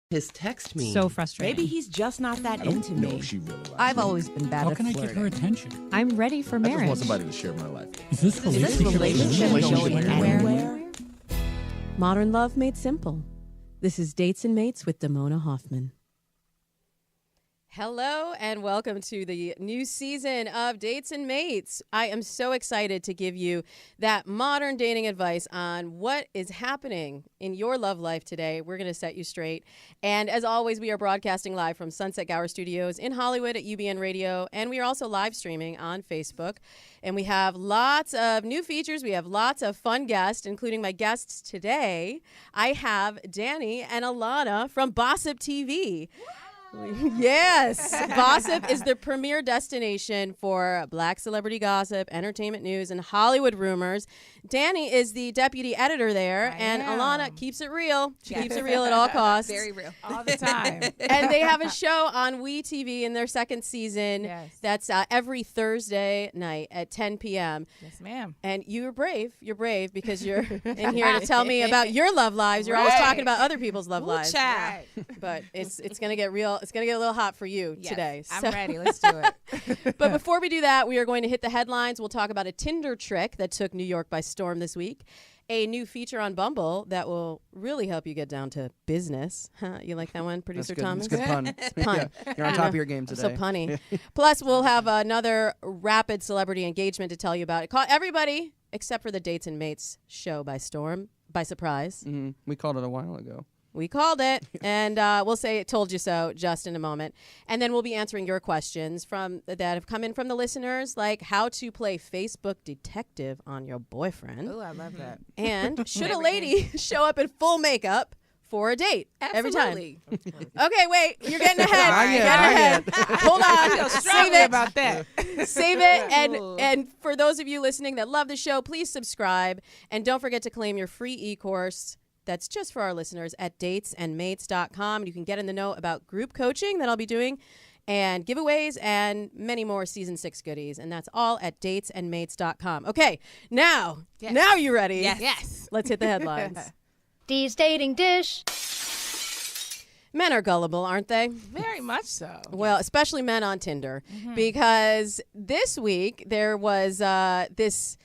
his text me. So frustrating. Maybe he's just not that into me. No, she really likes I've me. always been bad How at can I flirting. get her attention? I'm ready for I just marriage. want somebody to share my life. Is this relationship going anywhere? Modern love made simple. This is Dates and Mates with Damona Hoffman. Hello and welcome to the new season of Dates and Mates. I am so excited to give you that modern dating advice on what is happening in your love life today. We're going to set you straight. And as always, we are broadcasting live from Sunset Gower Studios in Hollywood at UBN Radio. And we are also live streaming on Facebook. And we have lots of new features. We have lots of fun guests, including my guests today. I have Dani and Alana from Bossip TV. Yes, Bossip is the premier destination for Black celebrity gossip, entertainment news, and Hollywood rumors. Dani is the deputy editor there, and Alana keeps it real. She keeps it real at all costs. Very real. All the time. And they have a show on WeTV in their second season. Yes. That's every Thursday night at 10 p.m. Yes, ma'am. And you're brave. You're brave because you're in here to tell me about your love lives. You're always talking about other people's love lives. Child. But it's going to get real. It's going to get a little hot for you today. I'm ready. Let's do it. But before we do that, we are going to hit the headlines. We'll talk about a Tinder trick that took New York by storm this week, a new feature on Bumble that will really help you get down to business. Huh? You like that one, Producer Thomas? It's good pun. Pun. Yeah, you're on top of your game today. So punny. Plus, we'll have another rapid celebrity engagement to tell you about. It caught everybody except for the Dates and Mates show by storm, by surprise. Mm-hmm. We called it a while ago. We called it, and we'll say it told you so just in a moment. And then we'll be answering your questions that have come in from the listeners, like how to play Facebook detective on your boyfriend. Oh, I love that. And should a lady show up in full makeup for a date every time? Absolutely. Okay, wait, you're getting ahead. Not You're yet, getting ahead. Hold on. Save it. about that. Save it. And for those of you listening that love the show, please subscribe. And don't forget to claim your free e-course. That's just for our listeners at DatesandMates.com. You can get in the know about group coaching that I'll be doing and giveaways and many more season 6 goodies. And that's all at DatesandMates.com. Okay, now you ready? Yes. Let's hit the headlines. Dee's dating dish. Men are gullible, aren't they? Very much so. Well, especially men on Tinder. Because this week there was this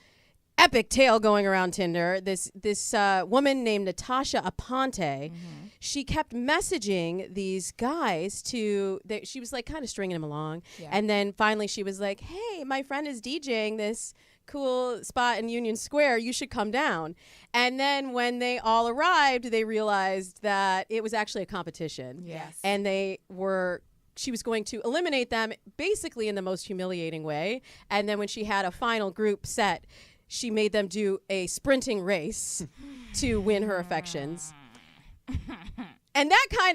epic tale going around Tinder. This woman named Natasha Aponte, she kept messaging these guys she was like kind of stringing them along. Yeah. And then finally she was like, hey, my friend is DJing this cool spot in Union Square. You should come down. And then when they all arrived, they realized that it was actually a competition. Yes. And she was going to eliminate them basically in the most humiliating way. And then when she had a final group set, she made them do a sprinting race to win her affections. And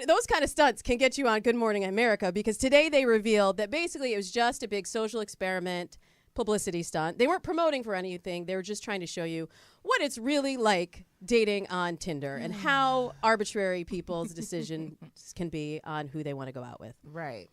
those kind of stunts can get you on Good Morning America, because today they revealed that basically it was just a big social experiment, publicity stunt. They weren't promoting for anything. They were just trying to show you what it's really like dating on Tinder and how arbitrary people's decisions can be on who they want to go out with. Right.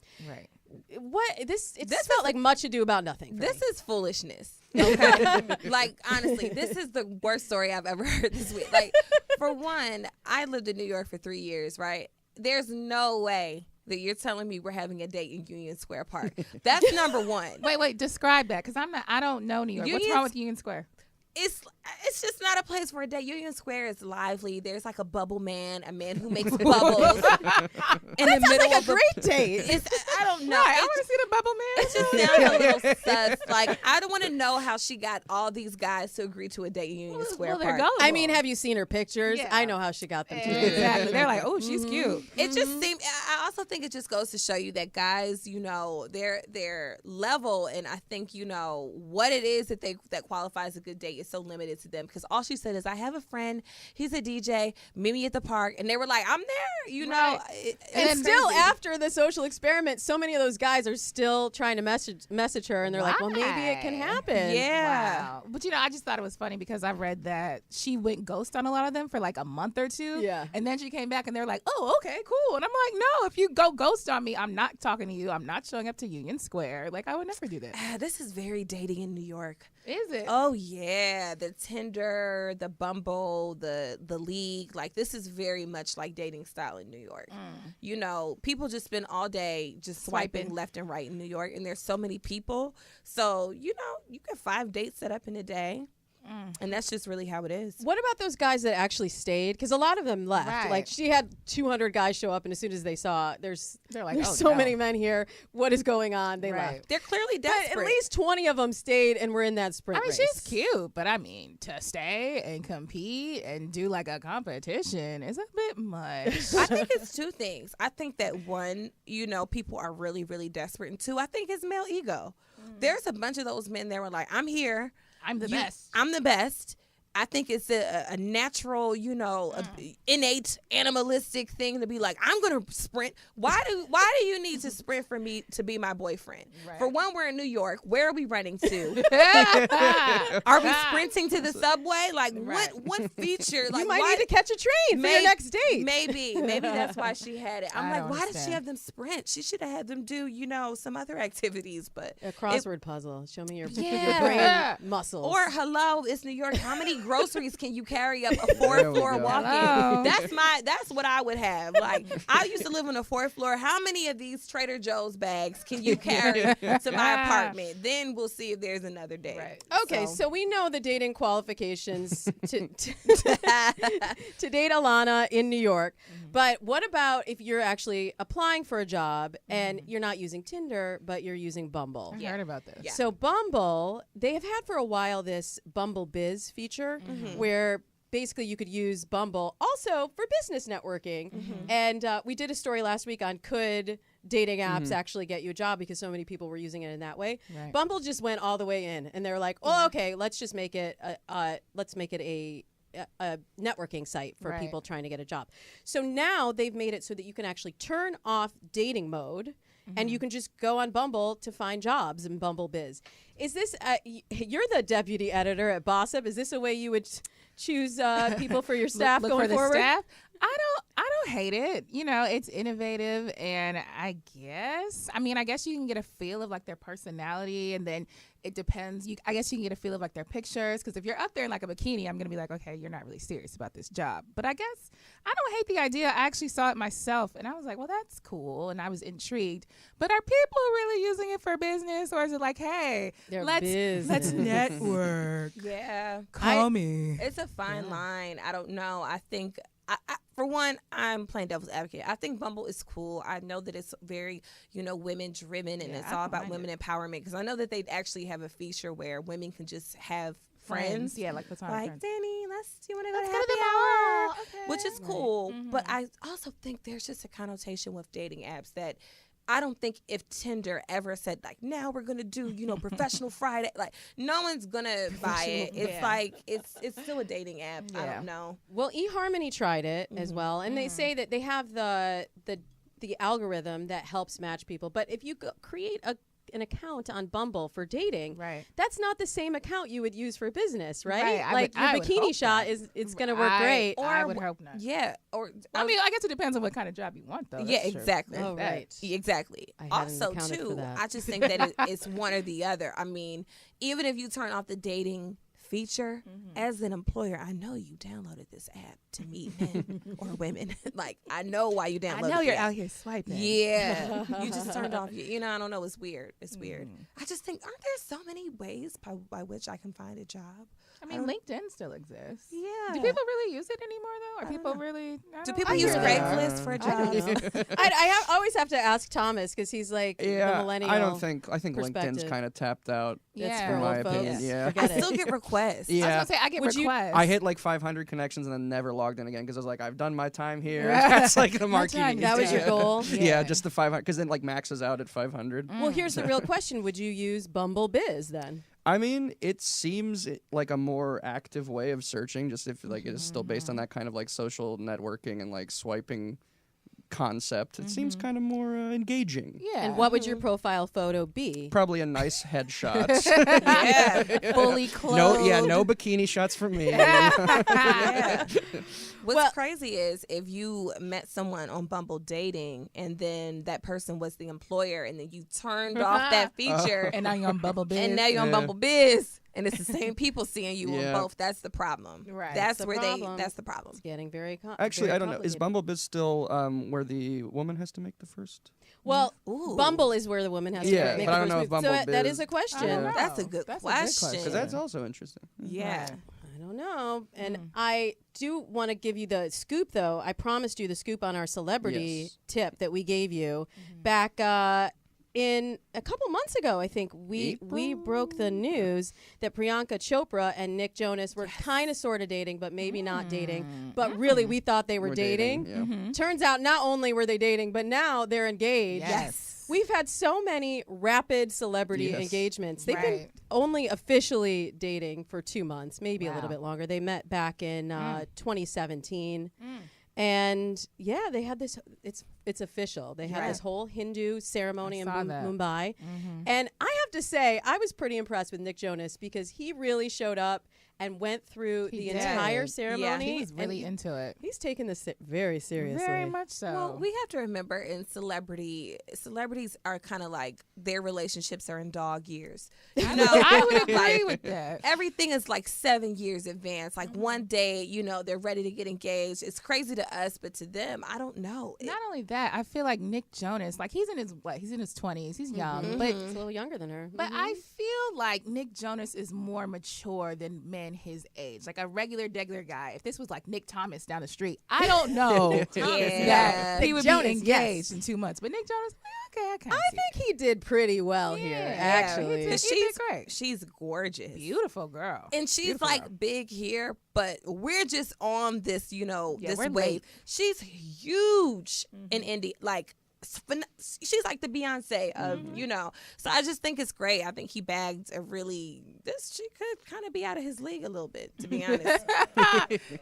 This felt like much ado about nothing. This is foolishness. Okay? Like, honestly, this is the worst story I've ever heard this week. Like, for one, I lived in New York for 3 years, right? There's no way that you're telling me we're having a date in Union Square Park. That's number one. Wait, describe that, because I don't know New York. What's wrong with Union Square? It's just not a place for a date. Union Square is lively. There's like a bubble man, a man who makes bubbles in the middle like of a great date. I don't know. Right, I want to see the bubble man. It just sounds a little sus. Like, I don't want to know how she got all these guys to agree to a date in Union Square they're Park. gullible. I mean, have you seen her pictures? Yeah. I know how she got them too. Exactly. They're like, oh, she's cute. It just seems. I also think it just goes to show you that guys, their level, and I think what it is that qualifies a good date is so limited to them. Because all she said is, I have a friend, he's a DJ, meet me at the park. And they were like, I'm there, Right. And still, after the social experiment, so many of those guys are still trying to message her, and they're like, well, maybe it can happen. Yeah. Wow. But I just thought it was funny because I read that she went ghost on a lot of them for like a month or two. Yeah. And then she came back and they're like, oh, okay, cool. And I'm like, no, if if you go ghost on me, I'm not talking to you. I'm not showing up to Union Square. Like, I would never do that. This is very dating in New York. Is it? Oh yeah, the Tinder, the Bumble, the League. Like, this is very much like dating style in New York. You know, people just spend all day just swiping left and right in New York, and there's so many people. So, you know, you get 5 dates set up in a day. And that's just really how it is. What about those guys that actually stayed? Because a lot of them left. Right. Like, she had 200 guys show up, and as soon as they saw They're like, there's oh, so no. many men here, what is going on? They Right. left. They're clearly But desperate. at least 20 of them stayed and were in that sprint I mean, race. she's cute, but I mean, to stay and compete and do like a competition is a bit much. I think it's 2 things. I think that 1, you know, people are really, really desperate. And 2, I think it's male ego. There's a bunch of those men that were like, I'm here. I'm the best. I'm the best. I think it's a natural, you know, innate animalistic thing to be like, I'm gonna sprint. Why do you need to sprint for me to be my boyfriend? Right. For one, we're in New York. Where are we running to? Are we sprinting to the subway? Like, what feature? Like, You might why, need to catch a train for your next date. Maybe that's why she had it. I'm I like, don't why did she understand. have them sprint? She should have had them do, you know, some other activities. But A crossword puzzle. Show me your Yeah. brain muscles. or hello, it's New York. How many groceries can you carry up a There 4th we floor go. walk-in? Hello. That's what I would have. Like, I used to live on the 4th floor. How many of these Trader Joe's bags can you carry to my apartment? Then we'll see if there's another day. Right. Okay, so we know the dating qualifications to date Alana in New York. But what about if you're actually applying for a job and you're not using Tinder, but you're using Bumble? I heard about this. Yeah. So Bumble, they have had for a while this Bumble Biz feature where basically you could use Bumble also for business networking. And we did a story last week on could dating apps actually get you a job because so many people were using it in that way. Right. Bumble just went all the way in, and they were like, "Oh, okay, let's just make it a networking site for Right. people trying to get a job." So now they've made it so that you can actually turn off dating mode. And you can just go on Bumble to find jobs in Bumble Biz. Is this, you're the deputy editor at Bossip. Is this a way you would choose people for your staff Look going for the forward? staff. I don't hate it. You know, it's innovative, and I guess you can get a feel of like their personality, and then it depends. I guess you can get a feel of like their pictures, because if you're up there in like a bikini, I'm gonna be like, okay, you're not really serious about this job. But I guess I don't hate the idea. I actually saw it myself, and I was like, well, that's cool, and I was intrigued. But are people really using it for business, or is it like, hey, let's business. network? Yeah. Call me. It's a fine line. I don't know. I think, for one, I'm playing devil's advocate. I think Bumble is cool. I know that it's very, you know, women driven, and it's I all don't about mind women empowerment. Because I know that they actually have a feature where women can just have friends. Yeah, like platonic Like, friends. Danny, do you want to go Let's to go to happy the hour? mall. Okay. Which is cool. But I also think there's just a connotation with dating apps that I don't think if Tinder ever said, like, now we're going to do, you know, professional Friday, like, no one's going to buy it. It's like, it's still a dating app. I don't know. Well, eHarmony tried it as well, and they say that they have the algorithm that helps match people. But if you create an account on Bumble for dating, Right. that's not the same account you would use for business, right? Right. I Like would- I your would bikini hope shot not. it's going to work great. I would hope not. Yeah. Or I mean, I guess it depends on what kind of job you want, though. yeah, That's true. exactly. Oh, right. Exactly. I hadn't Also, accounted for too, that. I just think that it's one or the other. I mean, even if you turn off the dating feature, as an employer, I know you downloaded this app to meet men or women. Like, I know why you downloaded I know you're the app. out here swiping. Yeah, you just turned off. You know, I don't know. It's weird. It's weird. I just think, aren't there so many ways by which I can find a job? I mean, LinkedIn still exists. Yeah. Do people really use it anymore, though? Are people really? Do people use Craigslist for a job? I always have to ask Thomas because he's like the millennial. I think LinkedIn's perspective. kind of tapped out. Yeah. in my old folks. opinion. Yeah. Forget I it. still get requests. I was Yeah. gonna say I get Would you- requests. I hit like 500 connections and then never logged in again because I was like, I've done my time here. That's like the marquee. time. That was your Yeah. goal. Yeah, just the 500 because then like maxes out at 500. Well, here's the real question: would you use Bumble Biz then? I mean, it seems like a more active way of searching, just if like it is still based on that kind of like social networking and like swiping concept. It seems kind of more engaging. Yeah. And what would your profile photo be? Probably a nice headshot. Yeah. fully clothed? No bikini shots for me. Yeah. What's Well- crazy is if you met someone on Bumble dating and then that person was the employer and then you turned off that feature And now you're on Bumble Biz. and now you're on Bumble Biz and it's the same people seeing you Yeah. on both. That's the problem. Right. That's the where problem. that's the problem. It's getting very Actually, very I don't know. Is complicated. Bumble Biz still where the woman has to make the first? Well, Ooh. Bumble is where the woman has Yeah, to make but the I don't first know move. if Bumble So that Biz- is a question. I don't know. That's a good That's a good question. question. Because that's also interesting. Yeah. I don't know. And I do want to give you the scoop, though. I promised you the scoop on our celebrity Yes. tip that we gave you back in a couple months ago. I think we broke the news that Priyanka Chopra and Nick Jonas were kind of sort of dating, but maybe not dating. But really, we thought they were dating. Yeah. Turns out not only were they dating, but now they're engaged. Yes. We've had so many rapid celebrity Yes. engagements. They've been Right. only officially dating for 2 months, maybe a Wow. little bit longer. They met back in 2017. And yeah, they had this, it's official. They had this whole Hindu ceremony in saw that. Mumbai. And I have to say, I was pretty impressed with Nick Jonas because he really showed up and went through He the did. entire Yeah, ceremony. He was and really into it. he's taking this very seriously. Very much so. Well, we have to remember in celebrities are kind of like their relationships are in dog years. You know, I would agree like, with that. everything is like 7 years advanced. Like one day, you know, they're ready to get engaged. It's crazy to us, but to them, I don't know. Not only that, I feel like Nick Jonas, like he's in his 20s. He's young, but He's a little younger than her. But I feel like Nick Jonas is more mature than men his age. Like a regular guy. If this was like Nick Thomas down the street, I don't know that he Nick would Jonas, be yes. engaged in 2 months. But Nick Jonas, okay, I kind of I think he did pretty well here, Yeah, actually. he did. she's great. She's gorgeous. Beautiful girl. And she's Beautiful like girl. big here, but we're just on this, you know, Yeah, this we're wave. late. She's huge in indie, like she's like the Beyonce of, you know. So I just think it's great. I think he bagged a really she could kind of be out of his league a little bit, to be honest.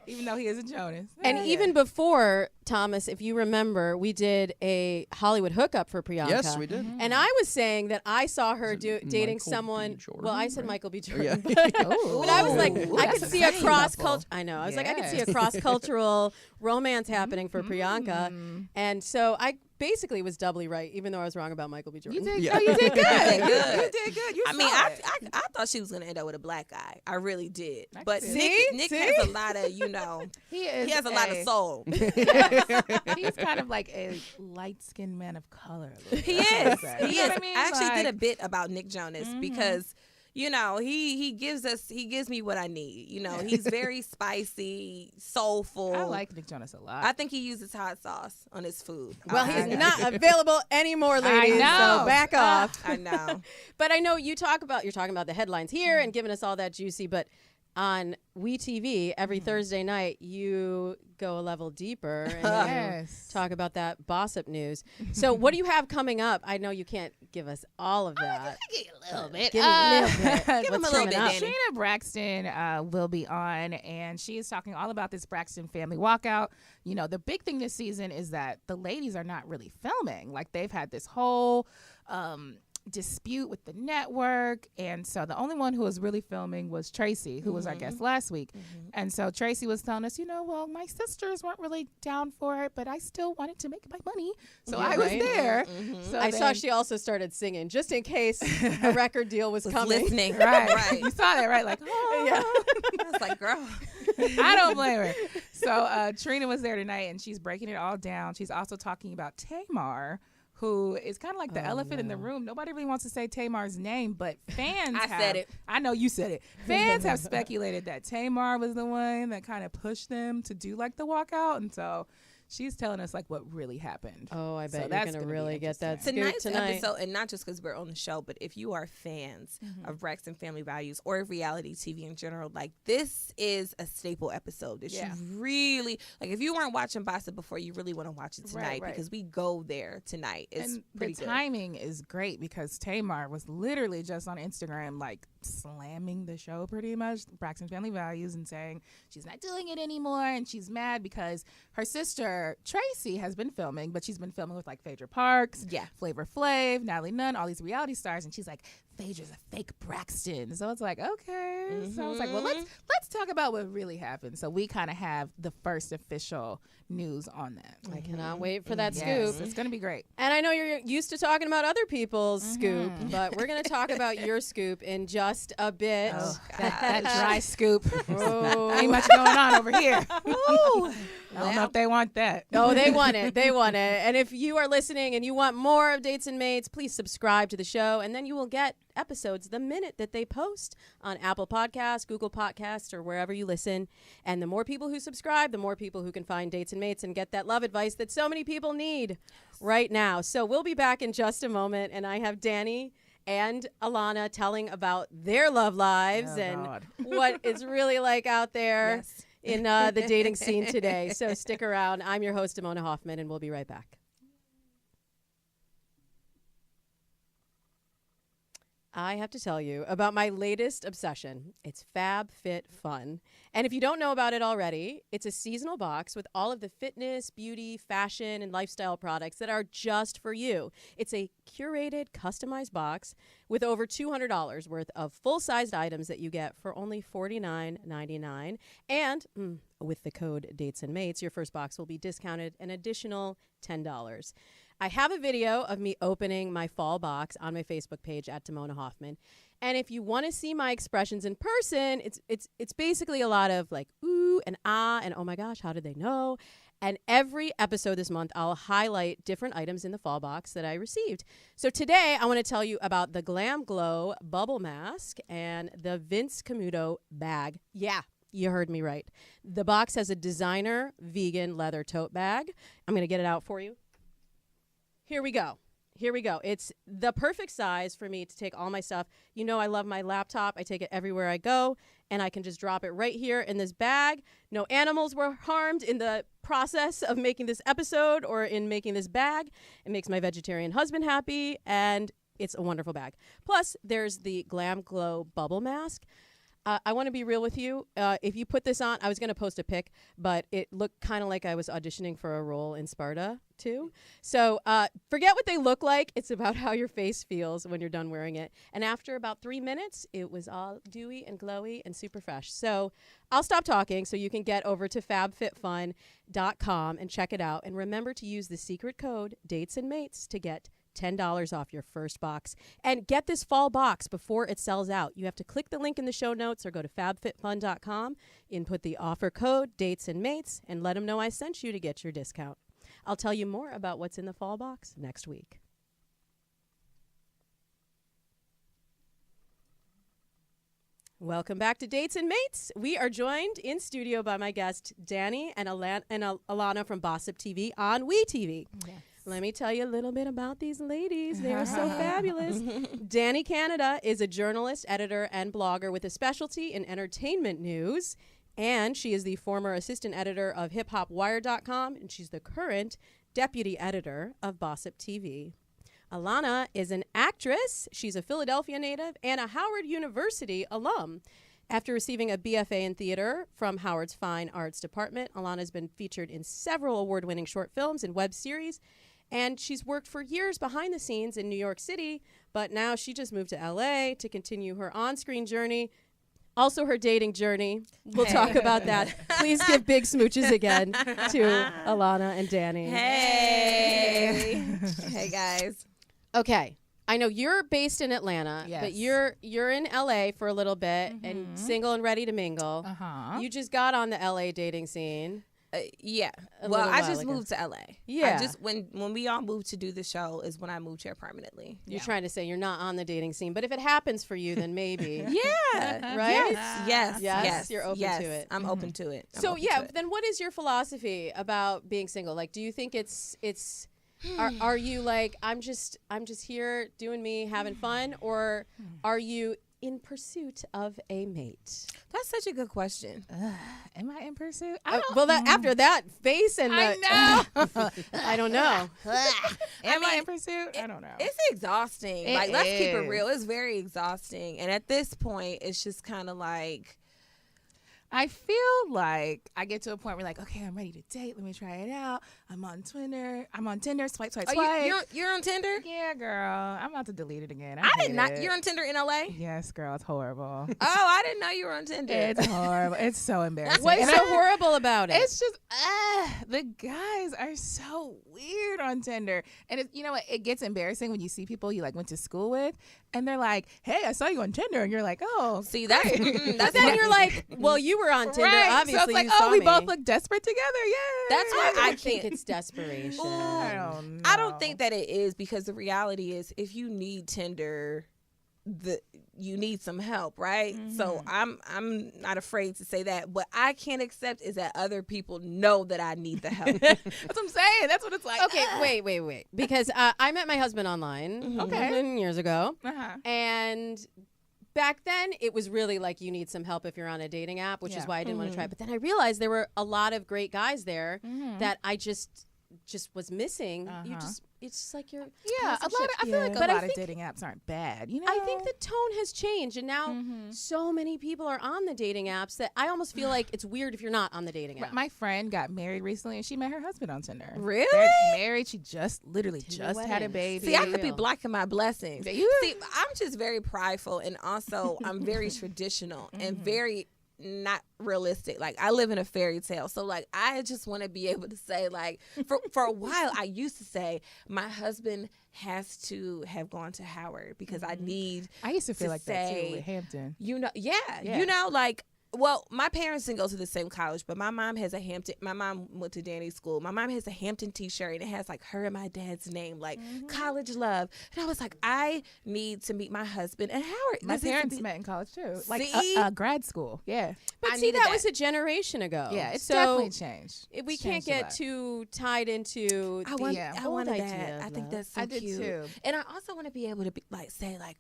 Even though he is a Jonas. And even before, Thomas, if you remember, we did a Hollywood hookup for Priyanka. Yes, we did. And I was saying that I saw her dating Michael B. someone. Jordan, Well, I said right? Michael B. Yeah. Jordan. But I was like, I could that's see a exciting. cross culture. I know. I was like, I could see a Yes. cross cultural romance happening for Priyanka. And so I basically was doubly right, even though I was wrong about Michael B. Jordan. You did, Yeah. you did good. good. You did good. You I mean, saw it. I thought she was gonna end up with a black guy. I really did. I can But see Nick See? has a lot of, you know, He is. he has a lot of soul. He's kind of like a light-skinned man of color. a little He bit. is. You He know is. what I mean? I actually did a Like, bit about Nick Jonas because, you know, he gives me what I need. You know, he's very spicy, soulful. I like Nick Jonas a lot. I think he uses hot sauce on his food. Well, I he's not available anymore, ladies. know. So back off. I know. But I know you're talking about the headlines here and giving us all that juicy, but on WeTV every Thursday night you go a level deeper and Yes. you talk about that Bossip news. So what do you have coming up? I know you can't give us all of that. a little bit. Give me a little bit. Give him What's a little coming bit, up? Dani. Sheena Braxton will be on, and she is talking all about this Braxton family walkout. You know, the big thing this season is that the ladies are not really filming. Like, they've had this whole dispute with the network, and so the only one who was really filming was Tracy, who was our guest last week. And so Tracy was telling us, you know, well, my sisters weren't really down for it, but I still wanted to make my money, so Yeah, I was right. there. So I saw then- she also started singing just in case a record deal was coming. Listening. right. You saw that, right? Like, oh. Yeah. I was like, girl. I don't blame her. So Trina was there tonight, and she's breaking it all down. She's also talking about Tamar, who is kind of like the elephant in the room. Nobody really wants to say Tamar's name, but fans I have, said it. I know you said it. Fans have speculated that Tamar was the one that kind of pushed them to do like the walkout, and so she's telling us like what really happened. Oh, I So bet you're that's going to gonna be really get that scoop Tonight's tonight. episode, and not just because we're on the show, but if you are fans of Braxton Family Values or reality TV in general, like, this is a staple episode that Yeah. you really, like, if you weren't watching Bossip before, you really want to watch it tonight right. because we go there tonight. It's And pretty the good. timing is great because Tamar was literally just on Instagram like slamming the show pretty much, Braxton Family Values, and saying she's not doing it anymore, and she's mad because her sister Tracy has been filming, but she's been filming with like Phaedra Parks, Flavor Flav, Natalie Nunn, all these reality stars, and she's like, Phaedra's a fake Braxton. So it's like, okay. So I was like, well, let's talk about what really happened. So we kind of have the first official news on that. I cannot wait for that Yes, scoop. it's going to be great. And I know you're used to talking about other people's scoop, but we're going to talk about your scoop in just a bit. Oh, that dry scoop. Oh. Ain't much going on over here. I don't know if they want that. Oh, they want it. They want it. And if you are listening and you want more of Dates and Mates, please subscribe to the show, and then you will get episodes the minute that they post on Apple Podcasts, Google Podcasts, or wherever you listen. And the more people who subscribe, the more people who can find Dates and Mates and get that love advice that so many people need right now. So we'll be back in just a moment, and I have Dani and Alana telling about their love lives what it's really like out there in the dating scene today. So stick around. I'm your host, Damona Hoffman, and we'll be right back. I have to tell you about my latest obsession. It's FabFitFun. And if you don't know about it already, it's a seasonal box with all of the fitness, beauty, fashion, and lifestyle products that are just for you. It's a curated, customized box with over $200 worth of full-sized items that you get for only $49.99. And with the code DatesandMates, your first box will be discounted an additional $10. I have a video of me opening my fall box on my Facebook page at Damona Hoffman. And if you want to see my expressions in person, it's basically a lot of like, ooh and ah, and oh my gosh, how did they know? And every episode this month, I'll highlight different items in the fall box that I received. So today, I want to tell you about the Glam Glow Bubble Mask and the Vince Camuto bag. Yeah. You heard me right. The box has a designer vegan leather tote bag. I'm going to get it out for you. Here we go. It's the perfect size for me to take all my stuff. You know I love my laptop. I take it everywhere I go, and I can just drop it right here in this bag. No animals were harmed in the process of making this episode or in making this bag. It makes my vegetarian husband happy, and it's a wonderful bag. Plus, there's the Glam Glow Bubble Mask. I want to be real with you. If you put this on, I was going to post a pic, but it looked kind of like I was auditioning for a role in Sparta, too. So forget what they look like. It's about how your face feels when you're done wearing it. And after about 3 minutes, it was all dewy and glowy and super fresh. So I'll stop talking so you can get over to FabFitFun.com and check it out. And remember to use the secret code DatesandMates to get $10 off your first box. And get this fall box before it sells out. You have to click the link in the show notes or go to FabFitFun.com, input the offer code DatesandMates, and let them know I sent you to get your discount. I'll tell you more about what's in the fall box next week. Welcome back to Dates and Mates. We are joined in studio by my guest Dani and Alana from Bossip TV on WeTV. Yes. Let me tell you a little bit about these ladies. They are so fabulous. Dani Canada is a journalist, editor, and blogger with a specialty in entertainment news. And she is the former assistant editor of hiphopwire.com, and she's the current deputy editor of Bossip TV. Alana is an actress. She's a Philadelphia native and a Howard University alum. After receiving a BFA in theater from Howard's Fine Arts Department, Alana's been featured in several award-winning short films and web series. And she's worked for years behind the scenes in New York City, but now she just moved to LA to continue her on-screen journey, also her dating journey. We'll talk about that. Please give big smooches again to Alana and Dani. Hey. Hey, guys. Okay. I know you're based in Atlanta, but you're in LA for a little bit and single and ready to mingle. You just got on the LA dating scene. Yeah. Well, I just moved to LA. Yeah. I just when we all moved to do the show is when I moved here permanently. You're trying to say you're not on the dating scene, but if it happens for you, then maybe. Yeah. Right? Yes. You're open to it. I'm open to it. Then what is your philosophy about being single? Like, do you think it's are you like I'm just here doing me, having fun, or are you in pursuit of a mate? That's such a good question. Am I in pursuit? Well, after that face and I know. I don't know. Am I in pursuit? I don't know. It's exhausting. It Let's keep it is. real. It's very exhausting. And at this point, it's just kind of like, I feel like I get to a point where like, okay, I'm ready to date. Let me try it out. I'm on Tinder. Swipe, swipe, oh, swipe. you're on Tinder? Yeah, girl. I'm about to delete it again. I did hate not. it. You're on Tinder in LA? Yes, girl. It's horrible. Oh, I didn't know you were on Tinder. It's horrible. It's so embarrassing. What's And so horrible about it? It's just the guys are so weird on Tinder, and you know what? It gets embarrassing when you see people you like went to school with, and they're like, "Hey, I saw you on Tinder," and you're like, "Oh, See, that's But then you're like, well, you were on Tinder. right." Obviously, so it's like, you saw oh, we me. both look desperate together. Yeah, That's why I I think can't. it's desperation. I don't know. I don't think that it is, because the reality is, if you need Tinder, you need some help, right? So I'm not afraid to say that. What I can't accept is that other people know that I need the help. That's what I'm saying. That's what it's like. Okay, wait. Because I met my husband online Okay. years ago. Uh-huh. And back then, it was really like you need some help if you're on a dating app, which is Yeah. why I didn't want to try it. But then I realized there were a lot of great guys there that I just was missing. It's just like you're Yeah, a lot. I feel like But a I lot of think- dating apps aren't bad. You know, I think the tone has changed, and now so many people are on the dating apps that I almost feel like it's weird if you're not on the dating app. My friend got married recently, and she met her husband on Tinder. Really? They're married. She just literally Tinder just had a weddings. baby. See, I could be Real. blocking my blessings. You- See, I'm just very prideful, and also I'm very traditional and very not realistic. Like, I live in a fairy tale, so like I just want to be able to say, like, for a while I used to say my husband has to have gone to Howard because I need I used to feel like that say, too with Hampton. you know, yeah, Yeah. you know, like, well, my parents didn't go to the same college, but my mom has a Hampton. My mom went to Dani's school. My mom has a Hampton T-shirt, and it has like her and my dad's name, like college love. And I was like, I need to meet my husband at Howard. My This needs to parents be- met in college too, like See? grad school. Yeah, But I see, needed that that. was a generation ago. yeah, it's so definitely changed. we It's can't changed a get lot. too tied into. I want, Yeah. I old wanted idea that. of I think love. that's so I did cute. too. And I also want to be able to be like, say like,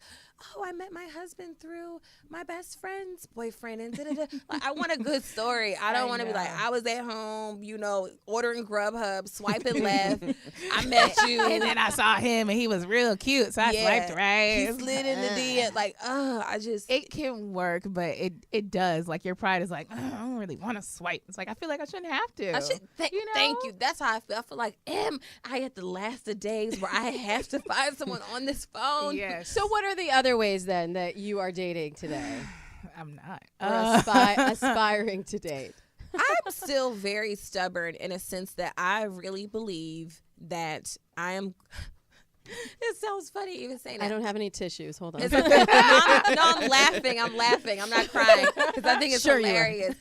oh, I met my husband through my best friend's boyfriend, and da-da-da. Like, I want a good story. I don't I want to be like, know. I was at home, you know, ordering Grubhub, swiping left. I met you, And then I saw him, and he was real cute, so I swiped right. He slid in the DM. Like, I just. It can work, but it does. Like, your pride is like, I don't really want to swipe. It's like, I feel like I shouldn't have to. I should, you know? Thank you. That's how I feel. I feel like, am I at the last of days where I have to find someone on this phone? Yes. So, what are the other ways then that you are dating today, I'm not. or aspiring to date? I'm still very stubborn in a sense that I really believe that I am. It sounds funny even saying that. I don't have any tissues. Hold on. It's okay. I'm laughing. I'm not crying because I think it's Sure you are. hilarious.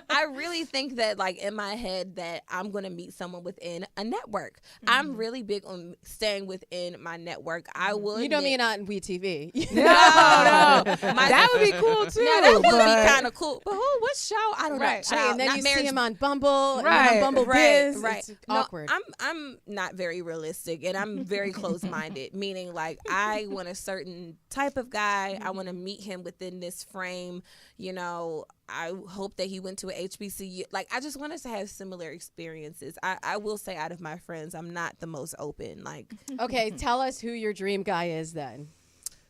I really think that, like, in my head, that I'm going to meet someone within a network. I'm really big on staying within my network. I will. You don't admit- mean on WeTV. No. That would be cool too. No, that would but- be kind of cool. But what show? I don't Right. know. Hey, and then Not you marriage- see him on Bumble, and Right, on Bumble right, Biz. right. It's No, awkward. I'm not very realistic, and I'm very close-minded. Meaning, like, I want a certain type of guy. I want to meet him within this frame. You know, I hope that he went to a HBCU. Like, I just want us to have similar experiences. I will say, out of my friends, I'm not the most open. Like, Okay, tell us who your dream guy is then.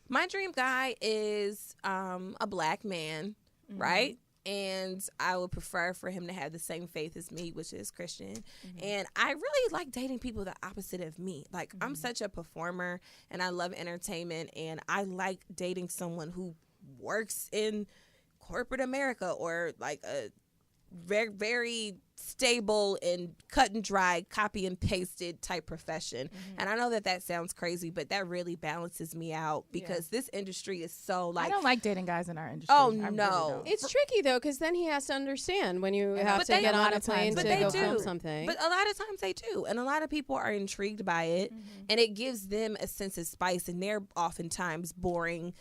my dream guy is a black man, right? And I would prefer for him to have the same faith as me, which is Christian. And I really like dating people the opposite of me. Like, I'm such a performer, and I love entertainment, and I like dating someone who works in corporate America, or like a very, very stable and cut and dry, copy and pasted type profession. And I know that sounds crazy, but that really balances me out, because this industry is so, like, I don't like dating guys in our industry. Oh, I really no. don't. It's tricky though, because then he has to understand when you have But to they- get a on lot a of plane times to But they go do. film something. But a lot of times they do. And a lot of people are intrigued by it. And it gives them a sense of spice. And they're oftentimes boring,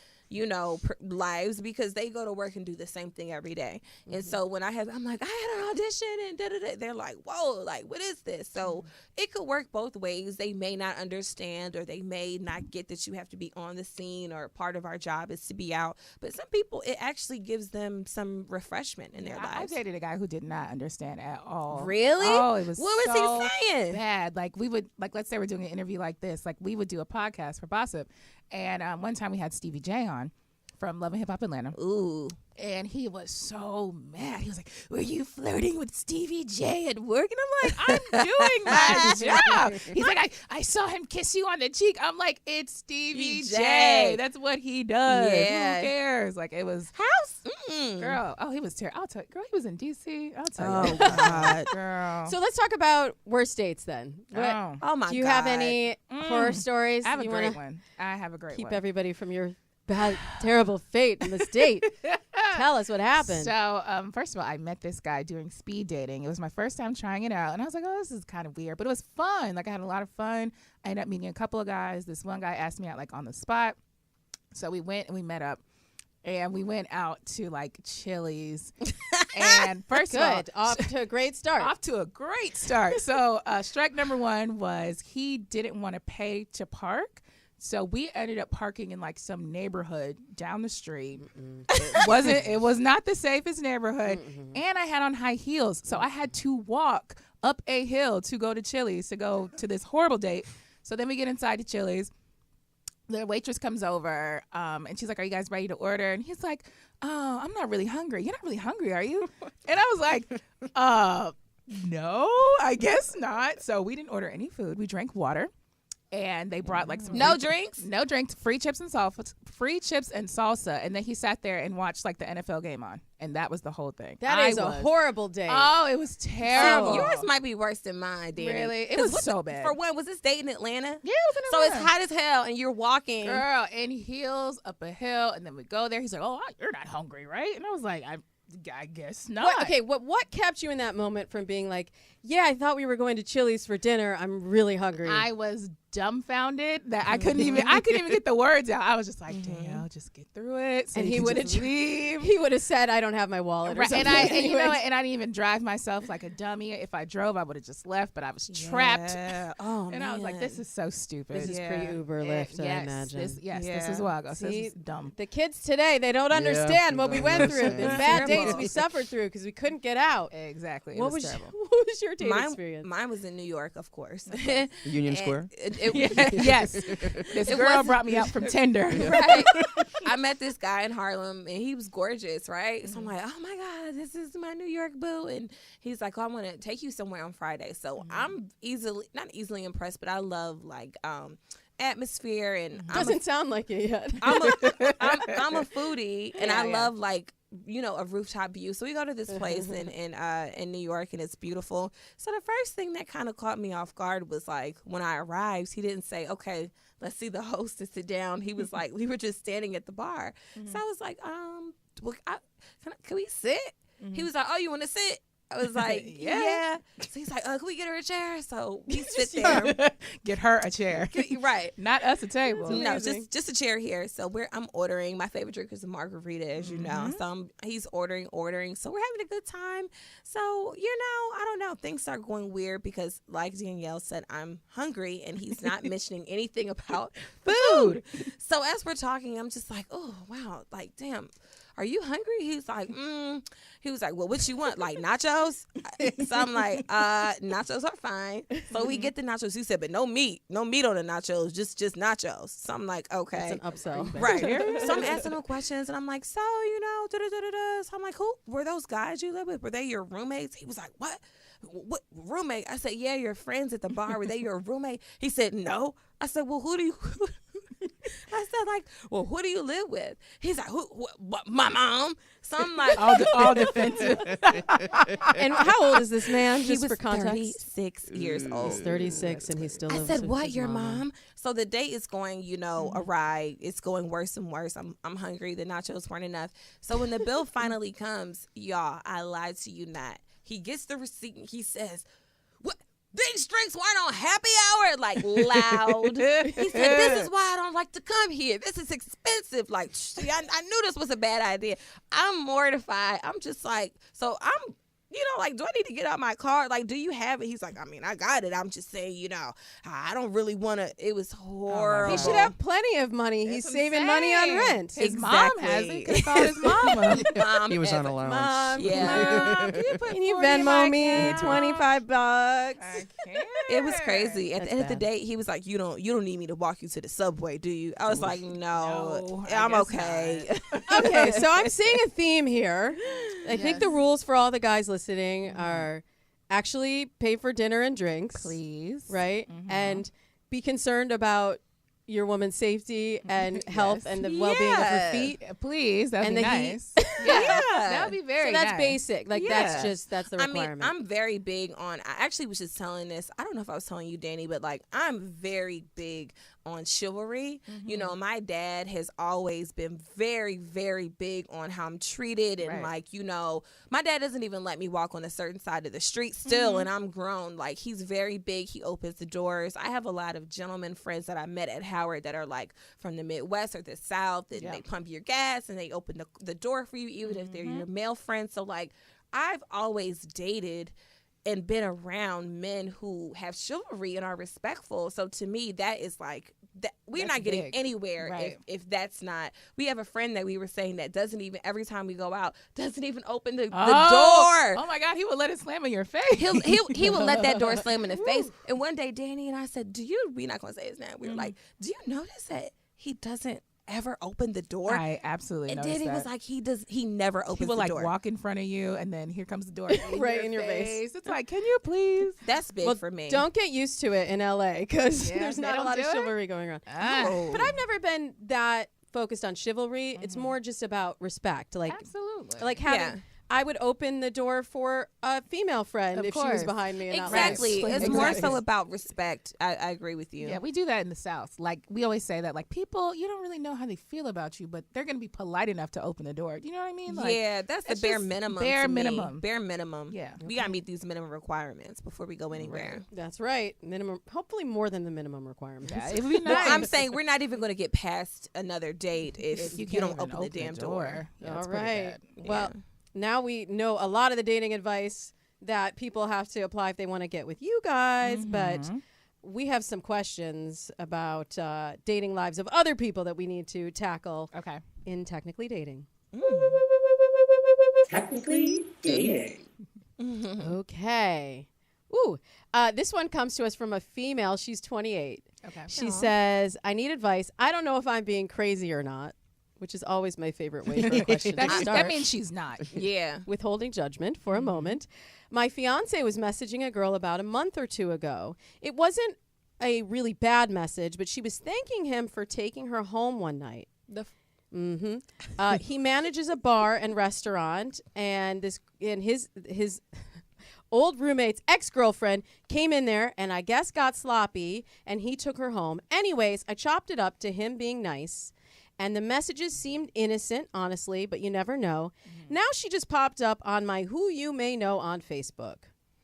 lives because they go to work and do the same thing every day. And so when I'm like, I had an audition and da-da-da, they're like, whoa, like, what is this? So it could work both ways. They may not understand, or they may not get that you have to be on the scene, or part of our job is to be out. But some people, it actually gives them some refreshment in their lives. I dated a guy who did not understand at all. Really? Oh, it was What was so he saying? bad. Like, we would, like, let's say we're doing an interview like this. Like, we would do a podcast for Bossip. And one time we had Stevie J on from Love and Hip Hop Atlanta. Ooh. And he was so mad. He was like, were you flirting with Stevie J at work? And I'm like, I'm doing my job. He's like, I saw him kiss you on the cheek. I'm like, it's Stevie J. That's what he does. Yeah. Who cares? Like, it was. House? Girl. Oh, he was terrible. I'll tell you. Girl, he was in D.C. I'll tell you. Oh, God. Girl. So let's talk about worst dates then. Oh. Oh, my God. Do you have any horror stories? I have a you great wanna one. I have a great keep one. everybody from your bad, terrible fate in this date. Tell us what happened. So, first of all, I met this guy doing speed dating. It was my first time trying it out. And I was like, oh, this is kind of weird. But it was fun. Like, I had a lot of fun. I ended up meeting a couple of guys. This one guy asked me out, like, on the spot. So we went and we met up. And we went out to, like, Chili's. And first of all, Good. Off to a great start. Off to a great start. So strike number one was he didn't want to pay to park. So we ended up parking in like some neighborhood down the street. It was not the safest neighborhood. And I had on high heels. So I had to walk up a hill to go to Chili's to go to this horrible date. So then we get inside the Chili's. The waitress comes over and she's like, are you guys ready to order? And he's like, oh, I'm not really hungry. You're not really hungry, are you? And I was like, no, I guess not. So we didn't order any food. We drank water. And they brought like some No drinks? No drinks, free chips and salsa. And then he sat there and watched like the NFL game on. And that was the whole thing. That is a horrible date. Oh, it was terrible. Yours might be worse than mine, Dani. Really? It was so bad. For one, was this date in Atlanta? Yeah, it was in So it's Atlanta. hot as hell, and you're walking. Girl, in heels up a hill. And then we go there. He's like, oh, you're not hungry, right? And I was like, I guess not. What kept you in that moment from being like, yeah, I thought we were going to Chili's for dinner. I'm really hungry. I was dumbfounded that I couldn't even get the words out. I was just like, Dale, just get through it. So and he would have leave. He would have said, I don't have my wallet. Or something. And you know, and I didn't even drive myself like a dummy. If I drove, I would have just left. But I was trapped. Oh, and I was like, this is so stupid. This is pre-Uber Lyft, I imagine. This is why I go. So this is dumb. The kids today, they don't understand what we went through. The bad dates Terrible. we suffered through because we couldn't get out. Exactly. What was your date experience? Mine was in New York, of course. Union Square. Yes. This girl brought me out from Tinder. Right. I met this guy in Harlem, and he was gorgeous, right? So I'm like, oh my God, this is my New York boo. And he's like, oh, I want to take you somewhere on Friday. So I'm not easily impressed, but I love like atmosphere, and Doesn't sound like it yet. I'm a foodie, and I love like, you know, a rooftop view. So we go to this place in New York, and it's beautiful. So the first thing that kind of caught me off guard was like, when I arrived, he didn't say, okay, let's see the host and sit down. He was like, we were just standing at the bar. So I was like, can we sit? He was like, oh, you want to sit? I was like, yeah. So he's like, can we get her a chair? So we sit there. Get her a chair. Right. Not us a table. No, just a chair here. So I'm ordering. My favorite drink is a margarita, as you know. So he's ordering. So we're having a good time. So, you know, I don't know. Things start going weird because, like Danielle said, I'm hungry, and he's not mentioning anything about food. So as we're talking, I'm just like, oh, wow. Like, damn. Are you hungry? He's like, He was like, well, what you want? Like nachos? So I'm like, nachos are fine. So we get the nachos. He said, but no meat on the nachos, just nachos. So I'm like, okay. It's an upsell. Right. So I'm asking him questions, and I'm like, so, you know, da-da-da-da-da. So I'm like, who were those guys you live with? Were they your roommates? He was like, what roommate? I said, yeah, your friends at the bar. Were they your roommate? He said, no. I said, well, who do you... I said, like, well, who do you live with? He's like, what, my mom? So I'm like, all defensive. And how old is this man? He Just was for context, 36 years old. He's 36, and he still I lives said, with what, his your mom? So the date is going, you know, awry. It's going worse and worse. I'm hungry. The nachos weren't enough. So when the bill finally comes, y'all, I lied to you not. He gets the receipt, and he says, these drinks weren't on happy hour, like loud. He said, this is why I don't like to come here. This is expensive. Like, see, I knew this was a bad idea. I'm mortified. I'm just like, so I'm, like, do I need to get out my car? Like, do you have it? He's like, I mean, I got it. I'm just saying, I don't really want to. It was horrible. He should have plenty of money. He's saving money on rent. His mom has it. Could have called his mama. Mom He was on has it. allowance. Mom, Yeah. Mom, can you Venmo me $25? I can't. It was crazy. At That's the end of the bad. day, he was like, you don't need me to walk you to the subway, do you? I was like, no, I I'm guess okay. Okay, so I'm seeing a theme here. I think the rules for all the guys listening are actually pay for dinner and drinks. Please. Right? And be concerned about your woman's safety and health and the well-being of her feet. Please. That would And be the heat. nice. That would be very So that's nice. basic. Like that's the I requirement. mean, I'm very big on, I actually was just telling this, I don't know if I was telling you, Dani, but like, I'm very big on chivalry. My dad has always been very, very big on how I'm treated. And like, my dad doesn't even let me walk on a certain side of the street still. And I'm grown. Like, he's very big. He opens the doors. I have a lot of gentleman friends that I met at Howard that are like from the Midwest or the South. And they pump your gas and they open the door for you, even if they're your male friends. So like, I've always dated and been around men who have chivalry and are respectful. So to me, that is like, that we're That's not getting big. anywhere if that's not. We have a friend that we were saying that doesn't even, every time we go out, doesn't even open the door. Oh my God, he would let it slam in your face. He will let that door slam in the face. And one day, Dani and I said, we're not going to say his name. We were like, do you notice that he doesn't ever open the door? I absolutely And noticed Dani that. was like, he never opens He will the like door. walk in front of you, and then here comes the door Right in your face. It's like, can you please? That's big for me. Don't get used to it in LA because Yeah, there's they not a don't lot of do it? chivalry going on. Oh. But I've never been that focused on chivalry. It's more just about respect. Like Absolutely. like having I would open the door for a female friend Of if she was course. behind me and Exactly. not like, It's more so about respect. I agree with you. Yeah, we do that in the South. Like, we always say that, like, people, you don't really know how they feel about you, but they're going to be polite enough to open the door. You know what I mean? Like, Yeah, that's the it's bare just minimum. bare to me. minimum. Bare minimum. Yeah. We got to meet these minimum requirements before we go anywhere. That's right. Minimum, hopefully more than the minimum requirements. Yeah, it would be nice. Well, I'm saying we're not even going to get past another date if you can't don't even open the damn door. Yeah, All it's pretty right. bad. Well, now we know a lot of the dating advice that people have to apply if they want to get with you guys, but we have some questions about dating lives of other people that we need to tackle Okay. in Technically Dating. Technically dating. Okay. Ooh, this one comes to us from a female. She's 28. Okay. She says, I need advice. I don't know if I'm being crazy or not, which is always my favorite way for a question to start. That means she's not. Yeah. Withholding judgment for a moment. My fiance was messaging a girl about a month or two ago. It wasn't a really bad message, but she was thanking him for taking her home one night. He manages a bar and restaurant, and his old roommate's ex-girlfriend came in there and I guess got sloppy, and he took her home. Anyways, I chopped it up to him being nice. And the messages seemed innocent, honestly, but you never know. Now she just popped up on my Who You May Know on Facebook.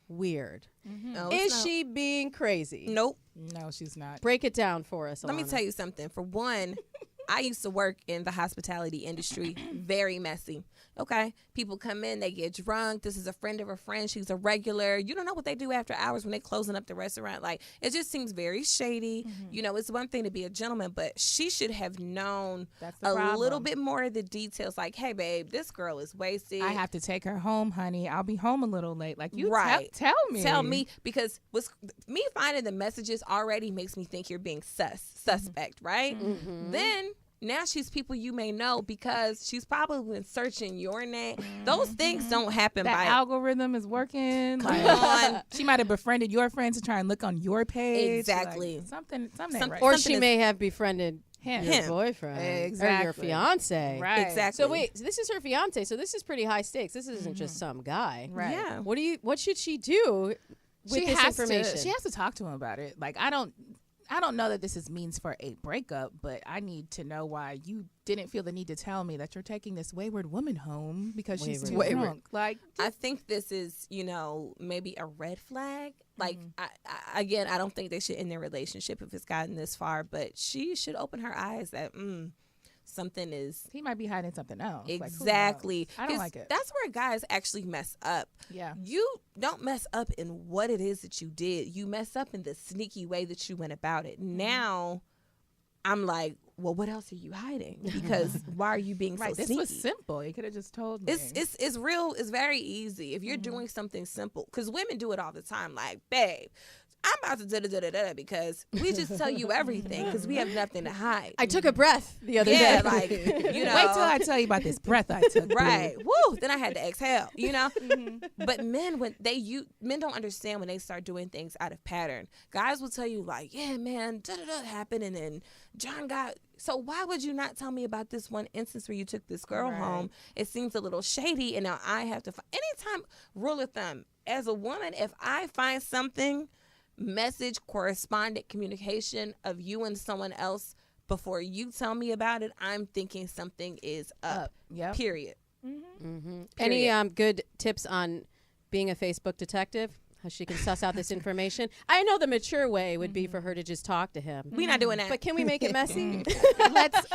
Weird. No, Is she being crazy? Nope. No, she's not. Break it down for us, Let me Alana. tell you something. For one, I used to work in the hospitality industry. Very messy. Okay. People come in, they get drunk. This is a friend of a friend. She's a regular. You don't know what they do after hours when they're closing up the restaurant. Like, it just seems very shady. You know, it's one thing to be a gentleman, but she should have known That's the a problem. little bit more of the details. Like, hey, babe, this girl is wasted. I have to take her home, honey. I'll be home a little late. Like, you Right. tell me. Tell me, because me finding the messages already makes me think you're being suspect, right? Then now she's people you may know because she's probably been searching your name. Those things don't happen That by algorithm is working. Come Like, on. she might have befriended your friends to try and look on your page. Exactly. Like, something ain't right. Or something she is- may have befriended Him. your boyfriend or your Exactly. fiance. Right. Exactly. So wait, so this is her fiance. So this is pretty high stakes. This isn't just some guy. Right. Yeah. What should she do with She this has information? she has to talk to him about it. Like, I don't know that this is means for a breakup, but I need to know why you didn't feel the need to tell me that you're taking this wayward woman home because she's too drunk. Like, I think this is, maybe a red flag. Like, I don't think they should end their relationship if it's gotten this far, but she should open her eyes that, something is. He might be hiding something else. Exactly. Like, I don't like it. That's where guys actually mess up. Yeah. You don't mess up in what it is that you did. You mess up in the sneaky way that you went about it. Now, I'm like, well, what else are you hiding? Because why are you being so sneaky? This was simple. You could have just told me. It's real. It's very easy. If you're doing something simple, because women do it all the time. Like, babe, I'm about to da-da-da-da-da because we just tell you everything because we have nothing to hide. I took a breath the other day. Like, wait till I tell you about this breath I took. Right. Woo. Then I had to exhale, But men, men don't understand when they start doing things out of pattern. Guys will tell you like, yeah, man, da-da-da happened and then John got. So why would you not tell me about this one instance where you took this girl home? It seems a little shady and now I have to anytime, rule of thumb, as a woman, if I find something, message, correspondent communication of you and someone else before you tell me about it, I'm thinking something is up. Yep. Period. Any good tips on being a Facebook detective? How she can suss out this information? I know the mature way would be for her to just talk to him. We're not doing that. But can we make it messy? Let's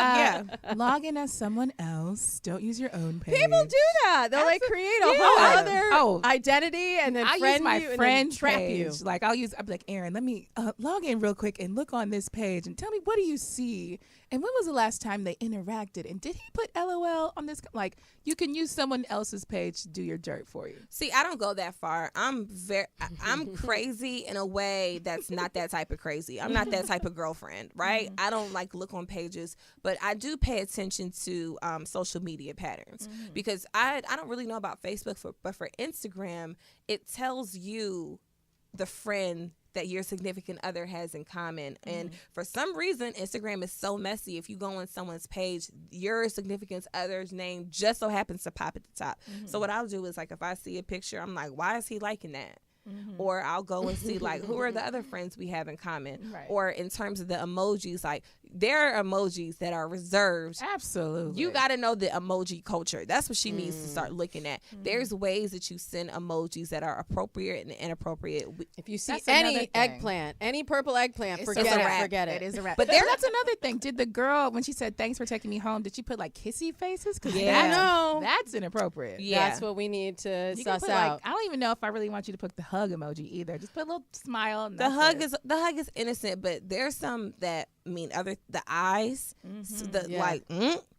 log in as someone else. Don't use your own page. People do that. They'll like create a whole other identity and then I friend use my you friend and then trap page. you. Like I'll be like, Aaron, let me log in real quick and look on this page and tell me, what do you see? And when was the last time they interacted? And did he put LOL on this? Like, you can use someone else's page to do your dirt for you. See, I don't go that far. I'm crazy in a way that's not that type of crazy. I'm not that type of girlfriend, right? I don't like look on pages, but I do pay attention to social media patterns because I don't really know about Facebook, but for Instagram, it tells you the friend that your significant other has in common. And for some reason, Instagram is so messy. If you go on someone's page, your significant other's name just so happens to pop at the top. So what I'll do is like, if I see a picture, I'm like, why is he liking that? Or I'll go and see like, who are the other friends we have in common? Right. Or in terms of the emojis, like there are emojis that are reserved. Absolutely. You got to know the emoji culture. That's what she needs to start looking at. There's ways that you send emojis that are appropriate and inappropriate. If you see That's any another thing. eggplant, any purple eggplant, It's forget a it. wrap. Forget it. It is a wrap. But But there- that's another thing. Did the girl, when she said, thanks for taking me home, did she put like kissy faces? Because Yeah. No. that's inappropriate. Yeah. That's what we need to You can suss put, out. like, I don't even know if I really want you to put the hug emoji either. Just put a little smile. And The that's hug is innocent, but there's some that the eyes, so the Yeah.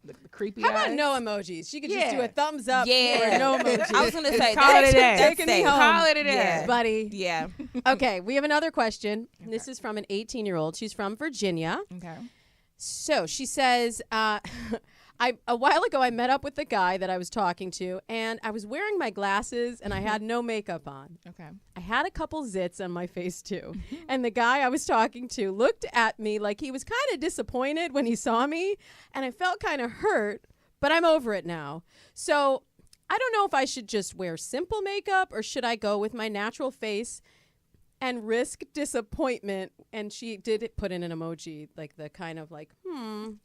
the creepy How about eyes. no emojis? She could just do Yeah. a thumbs up Yeah. or no emoji. I was gonna say Call it a day. that's Taking me safe. home. Call it a day. Yeah. buddy. Yeah. Okay, we have another question. This is from an 18-year-old. She's from Virginia. Okay. So she says, a while ago I met up with the guy that I was talking to, and I was wearing my glasses and I had no makeup on. Okay. I had a couple zits on my face too. And the guy I was talking to looked at me like he was kind of disappointed when he saw me, and I felt kind of hurt, but I'm over it now. So I don't know if I should just wear simple makeup or should I go with my natural face and risk disappointment. And she did put in an emoji, like the kind of like,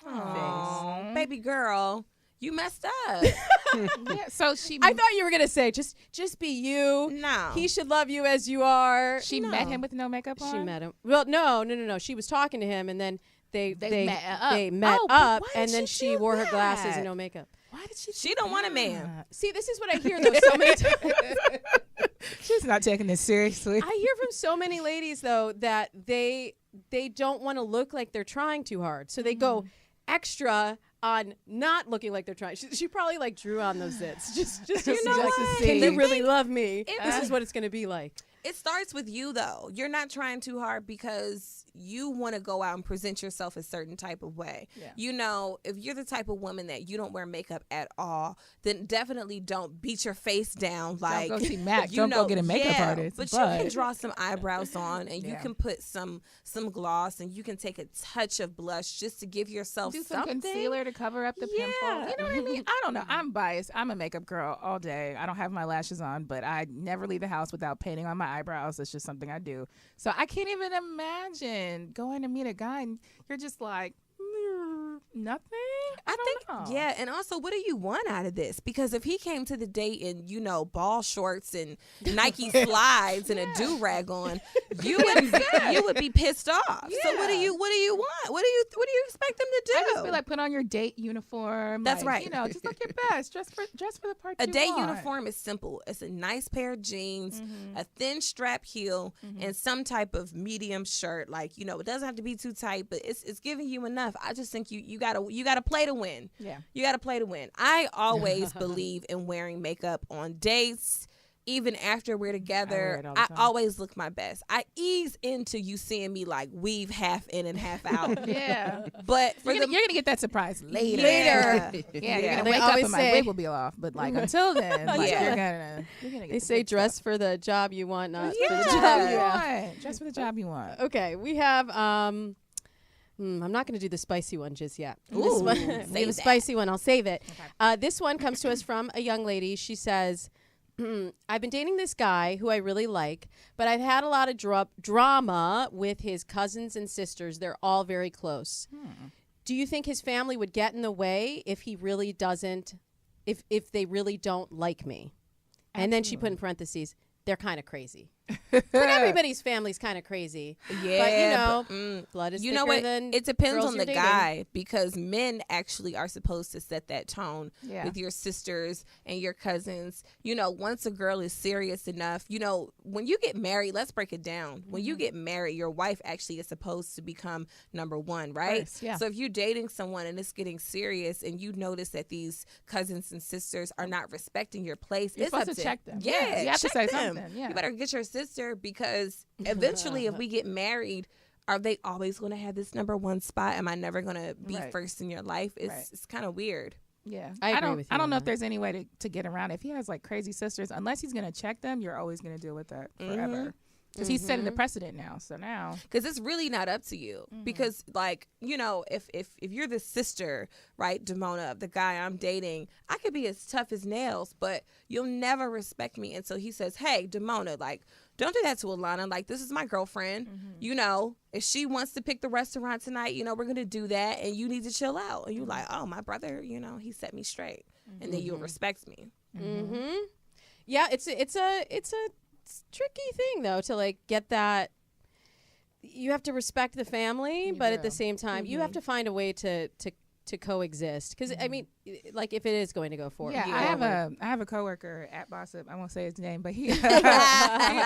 Aw, baby girl, you messed up. Yeah. So she. I thought you were going to say, just be you. No. He should love you as you are. She met him with no makeup on. She met him. Well, no. She was talking to him, and then they met up. met Oh, but up, why and did then she she do wore her glasses that? and no makeup. Why did she? She don't want a man. See, this is what I hear though so many times. She's not taking this seriously. I hear from so many ladies though that they don't want to look like they're trying too hard, so they go extra on not looking like they're trying. She probably like drew on those zits just You to know see, like, what? can they really love me? It- This is what it's going to be like. It starts with you though. You're not trying too hard because you want to go out and present yourself a certain type of way. Yeah. You know, if you're the type of woman that you don't wear makeup at all, then definitely don't beat your face down like go see Mac. you Don't know, go get a makeup yeah, artist. But you can draw some eyebrows on and you Yeah. can put some gloss and you can take a touch of blush just to give yourself do some something. concealer to cover up the pimples. You know what I mean? I don't know. I'm biased. I'm a makeup girl all day. I don't have my lashes on, but I never leave the house without painting on my my eyebrows. It's just something I do. So I can't even imagine going to meet a guy and you're just like, nothing. I don't know. Yeah, and also, what do you want out of this? Because if he came to the date in, ball shorts and Nike slides and a do-rag on, you would be pissed off. Yeah. So what do you want? What do you expect him to do? I just feel like put on your date uniform. That's right. Just look your best. Dress for the part A you date want. uniform is simple. It's a nice pair of jeans, a thin strap heel, and some type of medium shirt. Like, it doesn't have to be too tight, but it's giving you enough. I just think you gotta play to win. Yeah. You gotta play to win. I always believe in wearing makeup on dates. Even after we're together, I always look my best. I ease into you seeing me like weave half in and half out. Yeah. But you're gonna get that surprise later. Yeah. You're gonna They wake up always and my say- wig will be off. But like until then, like Yeah. you're gonna get They the say good dress stuff. for the job you want, not Yeah. for the Dress job for the you job want. you want. Dress for the job you want. Okay, we have I'm not going to do the spicy one just yet. We have a spicy one. I'll save it. Okay. This one comes to us from a young lady. She says, I've been dating this guy who I really like, but I've had a lot of drama with his cousins and sisters. They're all very close. Do you think his family would get in the way if he really doesn't, if they really don't like me? And then she put in parentheses, they're kind of crazy. But everybody's family's kind of crazy. Yeah, but blood is you thicker know what? than It depends girls on you're the dating. guy, because men actually are supposed to set that tone Yeah. with your sisters and your cousins. Once a girl is serious enough, when you get married, let's break it down. When you get married, your wife actually is supposed to become number one, right? First, yeah. So if you're dating someone and it's getting serious and you notice that these cousins and sisters are not respecting your place, You're it's supposed up to check them. Yeah, Yeah, you have to check say them. something, yeah. You better get your sister, because eventually if we get married, are they always going to have this number one spot? Am I never going to be Right. first in your life? It's kind of weird. Yeah, I agree don't. with you I don't on know if that. there's any way to get around it. If he has like crazy sisters, unless he's gonna check them, you're always gonna deal with that forever. Because he's setting the precedent now. So now, Because it's really not up to you. Because, if you're the sister, right, Damona, of the guy I'm dating, I could be as tough as nails, but you'll never respect me until he says, hey, Damona, don't do that to Alana. This is my girlfriend. If she wants to pick the restaurant tonight, we're going to do that, and you need to chill out. And you're like, oh, my brother, he set me straight. And then you'll respect me. Yeah, it's a tricky thing though to get that. You have to respect the family, but at the same time, you have to find a way to coexist. Because I mean, if it is going to go forward. I have a coworker at Bossip. I won't say his name, but he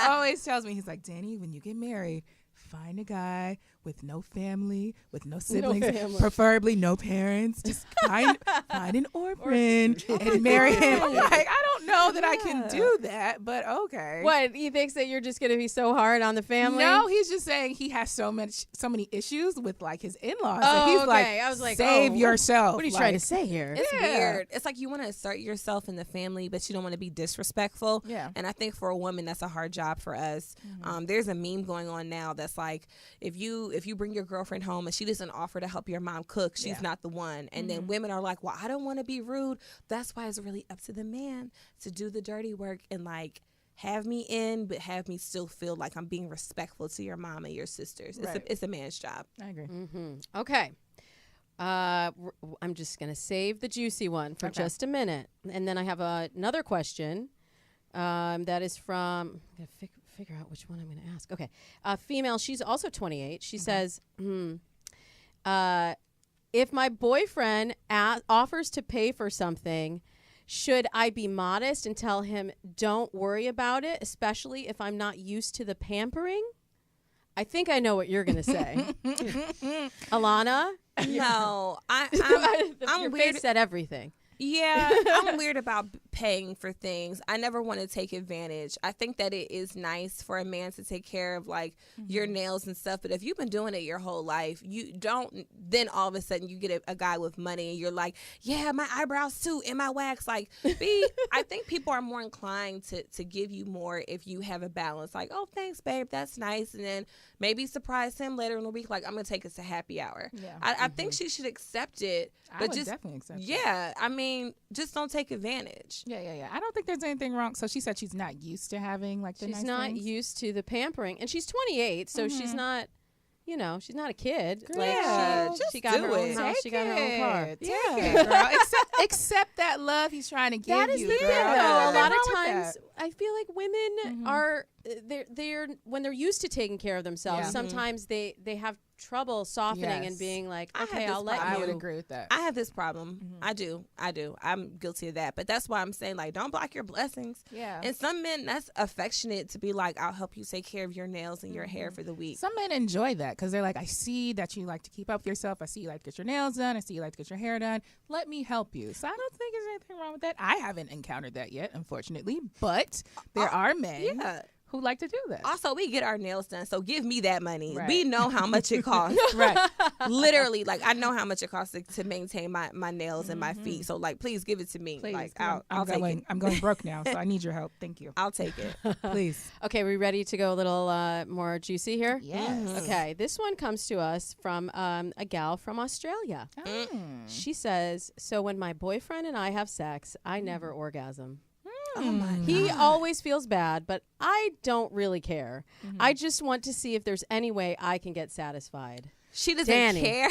always tells me, he's like, Dani, when you get married, find a guy with no family, with no siblings, preferably no parents. Just find an orphan and marry him. I'm like, I don't know that I can do that, but okay. What, he thinks that you're just going to be so hard on the family? No, he's just saying he has so many issues with his in-laws. Oh, so he's okay. I was like, save yourself. What are you trying to say here? It's weird. It's like you want to assert yourself in the family, but you don't want to be disrespectful. Yeah. And I think for a woman, that's a hard job for us. There's a meme going on now that's like, if you bring your girlfriend home and she doesn't offer to help your mom cook, she's not the one. And then women are like, well, I don't want to be rude. That's why it's really up to the man to do the dirty work and have me in, but have me still feel like I'm being respectful to your mom and your sisters. It's a man's job. I agree. Okay. I'm just going to save the juicy one for just a minute. And then I have another question that is from, I'm going to figure out which one I'm going to ask. Okay. Female, she's also 28. She says, if my boyfriend offers to pay for something, should I be modest and tell him, don't worry about it, especially if I'm not used to the pampering? I think I know what you're going to say. Alana? No, I'm Your weird. face said everything. Yeah, I'm weird about paying for things. I never want to take advantage. I think that it is nice for a man to take care of your nails and stuff. But if you've been doing it your whole life, you don't. Then all of a sudden you get a guy with money and you're like, yeah, my eyebrows too and my wax. I think people are more inclined to give you more if you have a balance. Like, oh, thanks, babe, that's nice, and then maybe surprise him later in the week. Like, I'm gonna take us to happy hour. Yeah. I think she should accept it. I But would just definitely accept it. yeah, I mean, just don't take advantage. Yeah. I don't think there's anything wrong. So she said she's not used to having like the She's nice not things. used to the pampering, and she's 28, so she's not. She's not a kid. Yeah, Like just she got do her own it. house. She got her own car. Take it, girl. Accept that love he's trying to give That is you, the thing, girl. though. There's A nothing lot of wrong with times, that. I feel like women are they're when they're used to taking care of themselves. Yeah. Sometimes they have trouble softening and Yes. being like, I have okay, this I'll let I you. would agree with that. I have this problem. I do. I'm guilty of that. But that's why I'm saying, like, don't block your blessings. Yeah. And some men, that's affectionate to be like, I'll help you take care of your nails and your hair for the week. Some men enjoy that because they're like, I see that you like to keep up with yourself. I see you like to get your nails done. I see you like to get your hair done. Let me help you. So I don't think there's anything wrong with that. I haven't encountered that yet, unfortunately. But there are men who like to do that. Also, we get our nails done, so give me that money. Right. We know how much it costs. Right. Literally, like, I know how much it costs to maintain my nails and my feet. So, like, please give it to me. Please. Like, 'Cause I'll take it. I'm going broke now, so I need your help. Thank you. I'll take it. Please. Okay, we ready to go a little more juicy here? Yes. Okay, this one comes to us from a gal from Australia. She says, so when my boyfriend and I have sex, I never orgasm. Oh, my God. He always feels bad, but I don't really care. I just want to see if there's any way I can get satisfied. She doesn't Dani. care.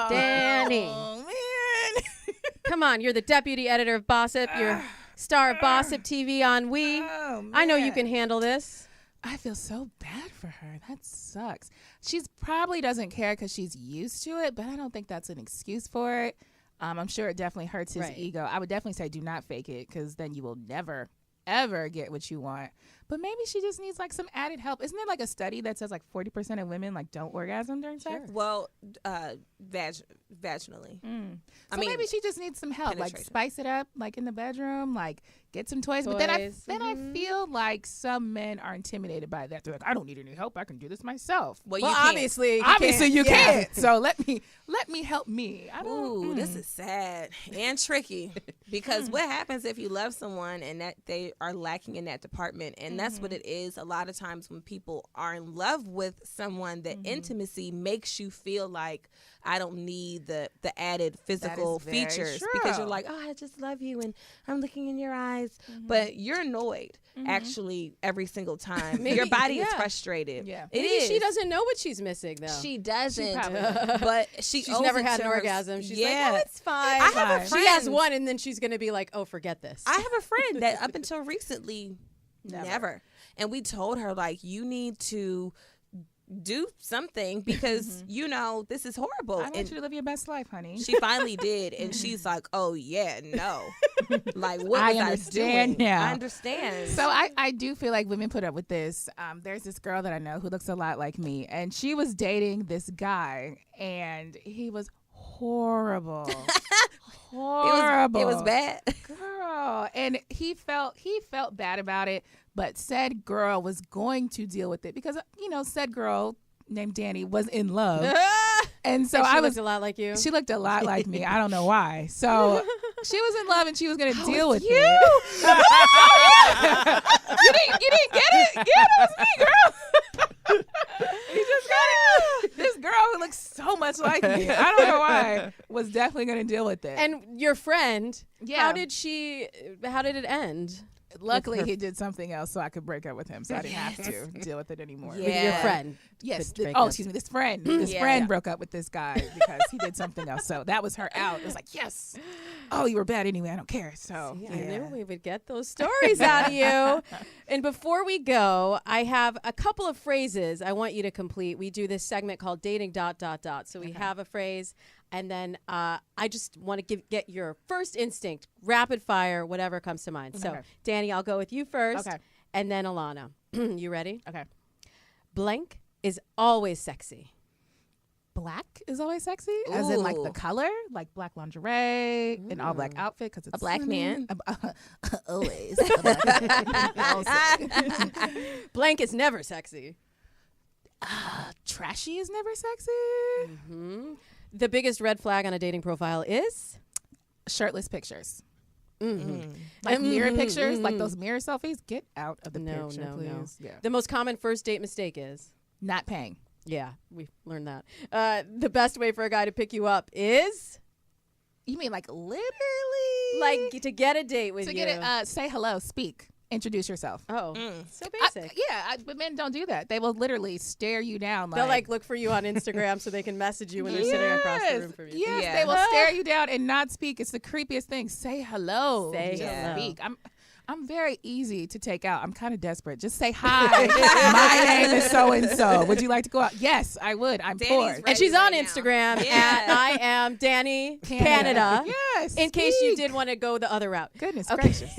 Dani. Oh, man. Come on, you're the deputy editor of Bossip. You're star of Bossip TV on We. Oh, I know you man. can handle this. I feel so bad for her. That sucks. She's probably doesn't care because she's used to it, but I don't think that's an excuse for it. I'm sure it definitely hurts his Right. ego. I would definitely say do not fake it because then you will never, ever get what you want. But maybe she just needs like some added help. Isn't there like a study that says like 40% of women like don't orgasm during sex? Well, vaginally. So maybe she just needs some help. Like penetration. spice it up, like in the bedroom, like get some toys. But then I Toys. feel like some men are intimidated by that. They're like, I don't need any help. I can do this myself. Well, Well, you can't. Obviously you Yeah. can't. So let me help me. I don't. Ooh, this is sad and tricky because what happens if you love someone and that they are lacking in that department? And that's what it is. A lot of times when people are in love with someone, the intimacy makes you feel like I don't need the added physical very features true. because you're like, oh, I just love you and I'm looking in your eyes, but you're annoyed actually every single time. Maybe- your body is yeah. frustrated. Yeah. It Maybe is. she doesn't know what she's missing, though. She doesn't, probably but she's She's never had an orgasm. She's like, oh, it's fine. I have a She has friend- one, and then she's going to be like, oh, forget this. I have a friend that up until recently, never. And we told her, like, you need to do something because, you know, this is horrible. I want And you to live your best life, honey. she finally did. And she's like, oh, yeah, no. Like, what I was I understand doing? now. I understand. So I do feel like women put up with this. There's this girl that I know who looks a lot like me, and she was dating this guy, and he was horrible. Horrible. It was bad. Girl. And he felt bad about it, but said girl was going to deal with it because, you know, said girl named Dani was in love. And so And she I looked was a lot like you. she looked a lot like me. I don't know why. So she was in love and she was going to deal with you. it. You didn't get it? Yeah, that was me, girl. You just got it. This girl who looks so much like me, I don't know why, was definitely going to deal with it. And your friend, Yeah. how did it end? luckily he did something else so I could break up with him, so I didn't have to deal with it anymore. Yeah. With your friend. Yes. Could break Oh, up. excuse me. This friend. This Yeah. friend broke up with this guy because he did something else. So that was her out. It was like, yes. Oh, you were bad anyway. I don't care. So See, I knew we would get those stories out of you. And before we go, I have a couple of phrases I want you to complete. We do this segment called dating ... So we have a phrase, and then I just want to get your first instinct, rapid fire, whatever comes to mind. So, Okay. Dani, I'll go with you first. Okay. And then Alana. You ready? Okay. Blank is always sexy. Black is always sexy, as in like the Ooh. color, like black lingerie, an all black outfit because it's A black man? Always. Blank is never sexy. Trashy is never sexy. Hmm. The biggest red flag on a dating profile is? Shirtless pictures. Mm-hmm. Like mirror pictures, like those mirror selfies. Get out of the No, picture, no, no. please. Yeah. The most common first date mistake is? Not paying. Yeah, we learned that. The best way for a guy to pick you up is? You mean like literally? Like to get a date with to you. get it? Say hello, speak, introduce yourself. Oh, so basic. But men don't do that. They will literally stare you down. They'll like look for you on Instagram so they can message you when they're sitting across the room from you. Yes, Yeah. they will stare you down and not speak. It's the creepiest thing. Say hello. Say Just hello. speak. I'm very easy to take out. I'm kind of desperate. Just say hi. My name is so and so. Would you like to go out? Yes, I would. I'm Danny's bored. ready And she's on right now. Instagram Yeah. at I am Dani Canada. Yes. In case you speak. did want to go the other route. Goodness Okay. gracious.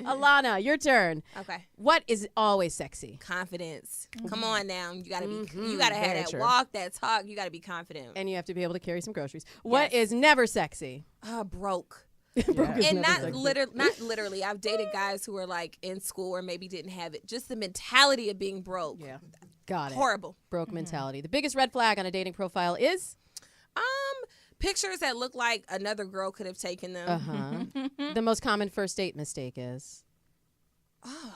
Alana, your turn. Okay. What is always sexy? Confidence. Come on now. You gotta be. Mhm. You gotta have Very that true. walk, that talk. You gotta be confident. And you have to be able to carry some groceries. What Yes. is never sexy? Broke. Broke is And never not sexy. not literally. I've dated guys who were like in school or maybe didn't have it. Just the mentality of being broke. Yeah. Got it. Horrible. Broke mentality. The biggest red flag on a dating profile is? Pictures that look like another girl could have taken them. Uh-huh. The most common first date mistake is? Oh,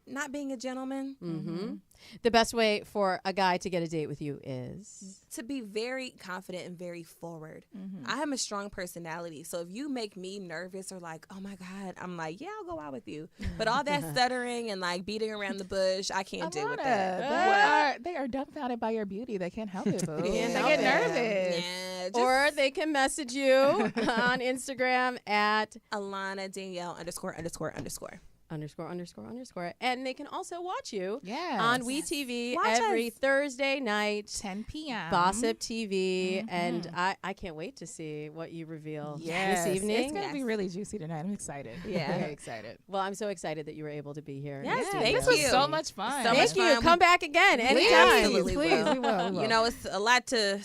not being a gentleman. Mm-hmm. The best way for a guy to get a date with you is? To be very confident and very forward. I have a strong personality. So if you make me nervous or like, oh my God, I'm like, yeah, I'll go out with you. But all that stuttering and like beating around the bush, I can't do with that. They are dumbfounded by your beauty. They can't help it, boo. Can't They help get it. nervous. Yeah, just Or they can message you on Instagram at Alana Danielle ____. And they can also watch you Yes. on WeTV Watch every us. Thursday night. 10 p.m. Bossip TV, and I can't wait to see what you reveal Yes. this evening. It's going to be really juicy tonight. I'm excited. Yeah. Very excited. Well, I'm so excited that you were able to be here. Yes, in the thank studio. This you. was so much fun. So much Thank you. fun. Come back again Please, anytime. absolutely Please, will. we will. You know, it's a lot to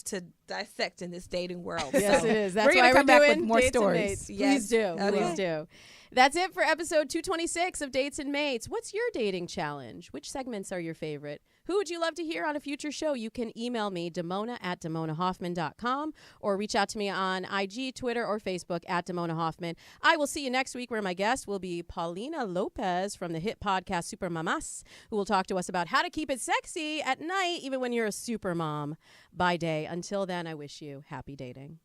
dissect in this dating world. Yes, so. it is. That's We're gonna why come we're back with doing more Dates and stories. Mates. Yes. Please do. Okay. Please do. That's it for episode 226 of Dates and Mates. What's your dating challenge? Which segments are your favorite? Who would you love to hear on a future show? You can email me, Damona at DamonaHoffman.com, or reach out to me on IG, Twitter, or Facebook at Damona Hoffman. I will see you next week, where my guest will be Paulina Lopez from the hit podcast Super Mamas, who will talk to us about how to keep it sexy at night, even when you're a super mom by day. Until then, I wish you happy dating.